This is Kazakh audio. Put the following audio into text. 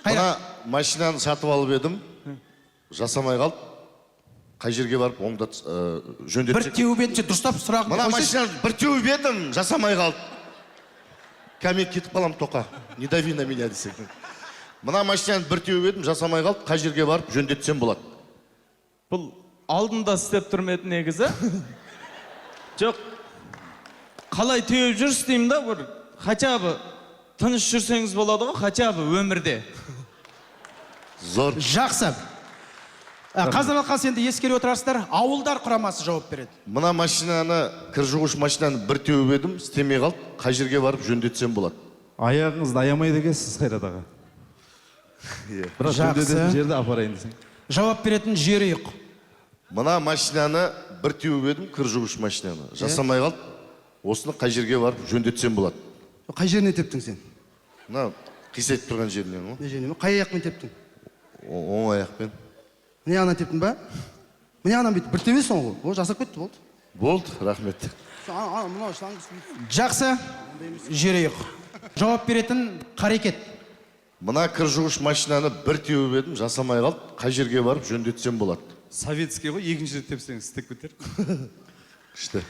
Мына машинаны сатып алып едім, жасамай қалды. Қай жерге барып жөндетсек? Бір теуіп едім, дұрыстап сұрағымды Мына қойсайшы. машинаны бір теуіп едім, жасамай қалды. Кәмек кетіп қалам тоқа. Не дави на меня десек. Мына машинаны бір теуіп едім, жасамай қалды. Қай жерге барып жөндетсем болады? Бұл алдында істеп тұрмеді негізі. Жоқ. Қалай теуіп жүрсіз деймін да, бір хотя бы тыныш жүрсеңіз болады ғой, хотя бы өмірде. Зор. Жақсы. Қазір алқасы енді ескере отырасыздар, ауылдар құрамасы жауап береді. Мына машинаны, кір жуғыш машинаны бір теуіп едім, істемей қалды. Қай жерге барып жөндетсем болады? Аяғыңызды аямайды екенсіз, Қайрат аға. Бірақ жөндететін жерді апарайын десең. Жауап беретін жері ұйық. Мына машинаны бір теуіп едім, кір жуғыш машинаны. Жасамай қалды. Осыны қай жерге барып жөндетсем болады? Қай жеріне тептің сен? Мына қисайтып тұрған жерінен ғой. Не жеріне? Қай аяқпен тептің? Оң аяқпен. Міне ағынан тептің ба? Міне ағынан бейті. Бір тебесің ғой. О, жасап кетті, болды. Болды, рахмет. Жақсы, жері ұйық. Жауап беретін қарекет. Мына кір жуғыш машинаны бір теуіп едім, жасамай қалды. Қай жерге барып жөндетсем болады? Советский ғой, екінші рет тепсеңіз істеп кетер. Күшті.